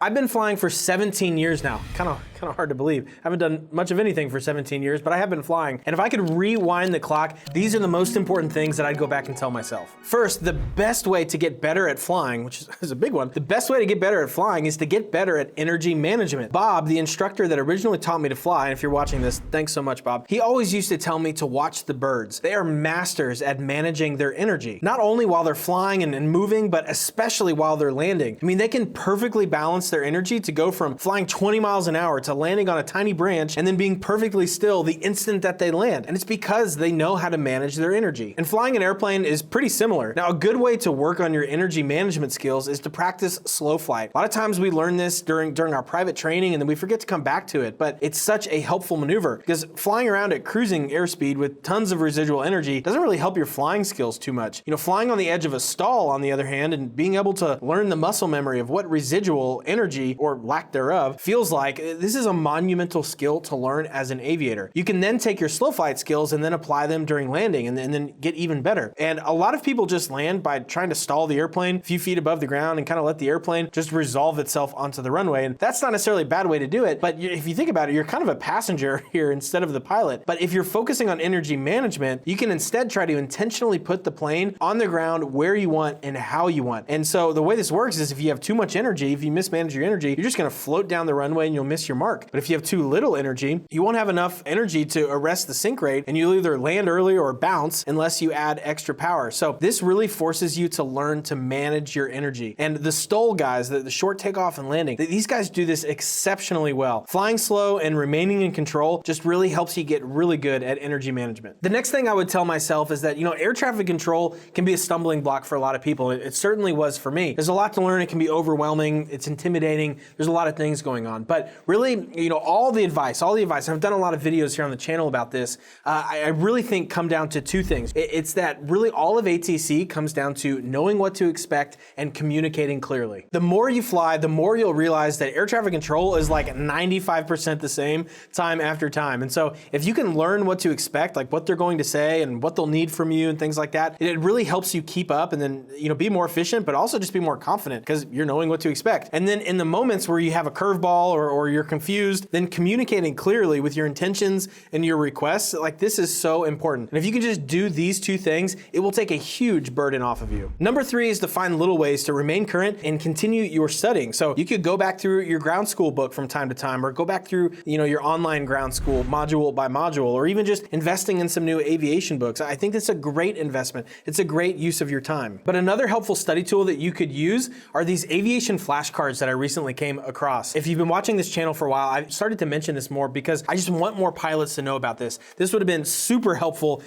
I've been flying for 17 years now. Kind of hard to believe. I haven't done much of anything for 17 years, but I have been flying. And if I could rewind the clock, these are the most important things that I'd go back and tell myself. First, the best way to get better at flying, which is a big one, the best way to get better at flying is to get better at energy management. Bob, the instructor that originally taught me to fly, and if you're watching this, thanks so much, Bob, he always used to tell me to watch the birds. They are masters at managing their energy, not only while they're flying and moving, but especially while they're landing. I mean, they can perfectly balance their energy to go from flying 20 miles an hour to landing on a tiny branch and then being perfectly still the instant that they land. And it's because they know how to manage their energy. And flying an airplane is pretty similar. Now, a good way to work on your energy management skills is to practice slow flight. A lot of times we learn this during our private training and then we forget to come back to it, but it's such a helpful maneuver because flying around at cruising airspeed with tons of residual energy doesn't really help your flying skills too much. You know, flying on the edge of a stall, on the other hand, and being able to learn the muscle memory of what residual energy or lack thereof feels like, this is a monumental skill to learn as an aviator. You can then take your slow flight skills and then apply them during landing and then get even better. And a lot of people just land by trying to stall the airplane a few feet above the ground and kind of let the airplane just resolve itself onto the runway. And that's not necessarily a bad way to do it, but if you think about it, you're kind of a passenger here instead of the pilot. But if you're focusing on energy management, you can instead try to intentionally put the plane on the ground where you want and how you want. And so the way this works is if you have too much energy, if you mismanage your energy, you're just gonna float down the runway and you'll miss your mark. But if you have too little energy, you won't have enough energy to arrest the sink rate and you'll either land early or bounce unless you add extra power. So this really forces you to learn to manage your energy. And the STOL guys, the short takeoff and landing, these guys do this exceptionally well. Flying slow and remaining in control just really helps you get really good at energy management. The next thing I would tell myself is that, air traffic control can be a stumbling block for a lot of people. It certainly was for me. There's a lot to learn. It can be overwhelming. It's intimidating. There's a lot of things going on. But really, all the advice, I've done a lot of videos here on the channel about this, I really think come down to two things. It's that really all of ATC comes down to knowing what to expect and communicating clearly. The more you fly, the more you'll realize that air traffic control is like 95% the same time after time. And so if you can learn what to expect, like what they're going to say and what they'll need from you and things like that, it really helps you keep up and then, be more efficient, but also just be more confident because you're knowing what to expect. And then in the moments where you have a curveball or you're confused, then communicating clearly with your intentions and your requests, like this is so important. And if you can just do these two things, it will take a huge burden off of you. Number 3 is to find little ways to remain current and continue your studying. So you could go back through your ground school book from time to time, or go back through, your online ground school module by module, or even just investing in some new aviation books. I think that's a great investment. It's a great use of your time. But another helpful study tool that you could use are these aviation flashcards that I recently came across. If you've been watching this channel for a while, I've started to mention this more because I just want more pilots to know about this. This would have been super helpful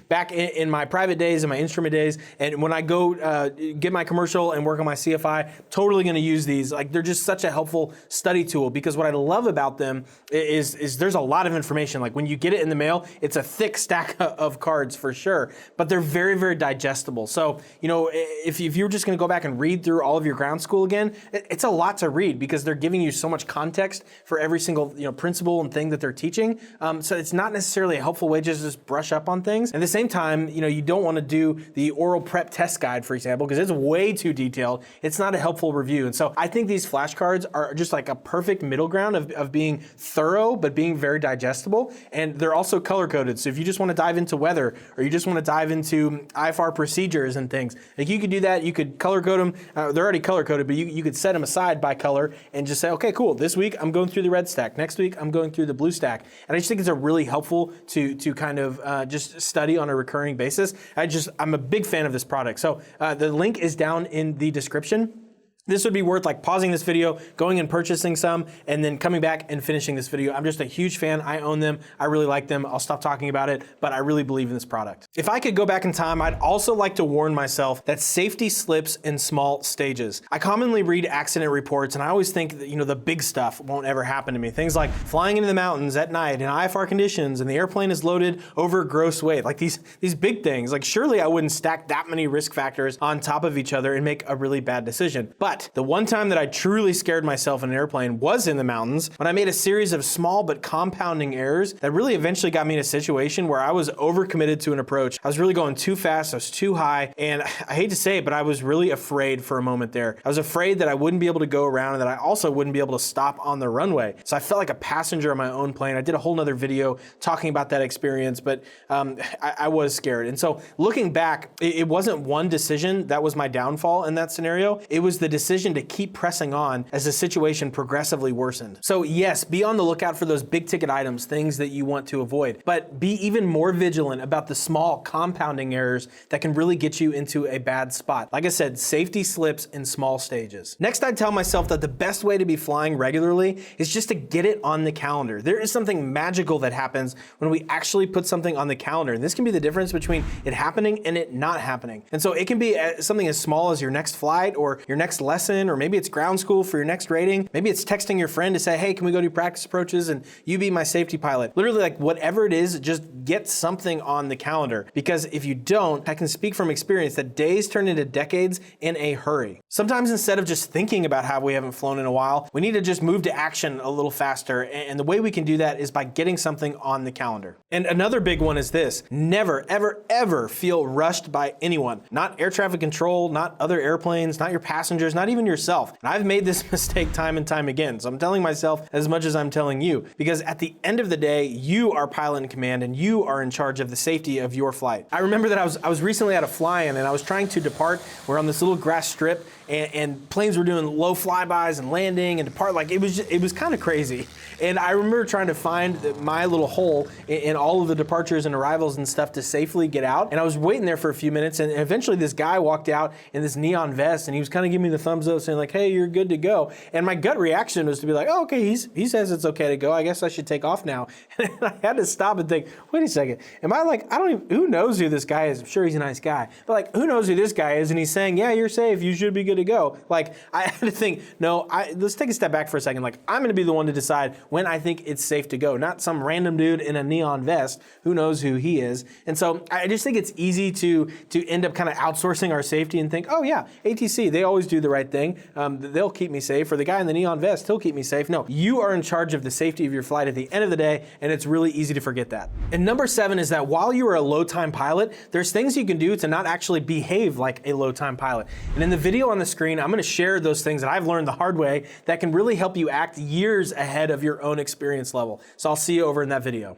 back in my private days and my instrument days. And when I go get my commercial and work on my CFI, totally going to use these. Like they're just such a helpful study tool because what I love about them is there's a lot of information. Like when you get it in the mail, it's a thick stack of cards for sure, but they're very, very digestible. So, if you're just going to go back and read through all of your ground school again, it's a lot to read because they're giving you so much context for every single principle and thing that they're teaching. So it's not necessarily a helpful way to just brush up on things. At the same time, you don't want to do the oral prep test guide, for example, because it's way too detailed. It's not a helpful review. And so I think these flashcards are just like a perfect middle ground of being thorough, but being very digestible. And they're also color coded. So if you just want to dive into weather, or you just want to dive into IFR procedures and things, like you could do that. You could color code them. They're already color coded, but you could set them aside by color and just say, okay, cool. This week I'm going through the red stack. Next week I'm going through the blue stack. And I just think it's a really helpful to kind of just study on a recurring basis. I'm a big fan of this product. So the link is down in the description. This would be worth like pausing this video, going and purchasing some, and then coming back and finishing this video. I'm just a huge fan. I own them. I really like them. I'll stop talking about it, but I really believe in this product. If I could go back in time, I'd also like to warn myself that safety slips in small stages. I commonly read accident reports, and I always think that, the big stuff won't ever happen to me. Things like flying into the mountains at night in IFR conditions, and the airplane is loaded over gross weight. Like these big things. Like surely I wouldn't stack that many risk factors on top of each other and make a really bad decision. But But the one time that I truly scared myself in an airplane was in the mountains when I made a series of small but compounding errors that really eventually got me in a situation where I was overcommitted to an approach. I was really going too fast, I was too high, and I hate to say it, but I was really afraid for a moment there. I was afraid that I wouldn't be able to go around and that I also wouldn't be able to stop on the runway. So I felt like a passenger in my own plane. I did a whole nother video talking about that experience, but I was scared. And so looking back, it wasn't one decision that was my downfall in that scenario. It was the decision to keep pressing on as the situation progressively worsened. So yes, be on the lookout for those big ticket items, things that you want to avoid, but be even more vigilant about the small compounding errors that can really get you into a bad spot. Like I said, safety slips in small stages. Next, I tell myself that the best way to be flying regularly is just to get it on the calendar. There is something magical that happens when we actually put something on the calendar. And this can be the difference between it happening and it not happening. And so it can be something as small as your next flight or your next lesson, or maybe it's ground school for your next rating. Maybe it's texting your friend to say, hey, can we go do practice approaches and you be my safety pilot? Literally, like whatever it is, just get something on the calendar. Because if you don't, I can speak from experience that days turn into decades in a hurry. Sometimes instead of just thinking about how we haven't flown in a while, we need to just move to action a little faster. And the way we can do that is by getting something on the calendar. And another big one is this: never, ever, ever feel rushed by anyone. Not air traffic control, not other airplanes, not your passengers, not even yourself. And I've made this mistake time and time again. So I'm telling myself as much as I'm telling you, because at the end of the day, you are pilot in command and you are in charge of the safety of your flight. I remember that I was recently at a fly-in and I was trying to depart. We're on this little grass strip and planes were doing low flybys and landing and depart. Like it was kind of crazy. And I remember trying to find my little hole in all of the departures and arrivals and stuff to safely get out. And I was waiting there for a few minutes, and eventually this guy walked out in this neon vest and he was kind of giving me the thumbs up saying like, hey, you're good to go. And my gut reaction was to be like, oh, okay, he says it's okay to go. I guess I should take off now. And I had to stop and think, wait a second. Am I like, I don't even, who knows who this guy is? I'm sure he's a nice guy. But like, who knows who this guy is? And he's saying, yeah, you're safe. You should be good to go. Like, I had to think, no, let's take a step back for a second. Like, I'm going to be the one to decide when I think it's safe to go, not some random dude in a neon vest. Who knows who he is? And so I just think it's easy to end up kind of outsourcing our safety and think, oh yeah, ATC, they always do the right thing. They'll keep me safe. Or the guy in the neon vest, he'll keep me safe. No, you are in charge of the safety of your flight at the end of the day, and it's really easy to forget that. And number 7 is that while you are a low-time pilot, there's things you can do to not actually behave like a low-time pilot. And in the video on the screen, I'm going to share those things that I've learned the hard way that can really help you act years ahead of your own experience level. So I'll see you over in that video.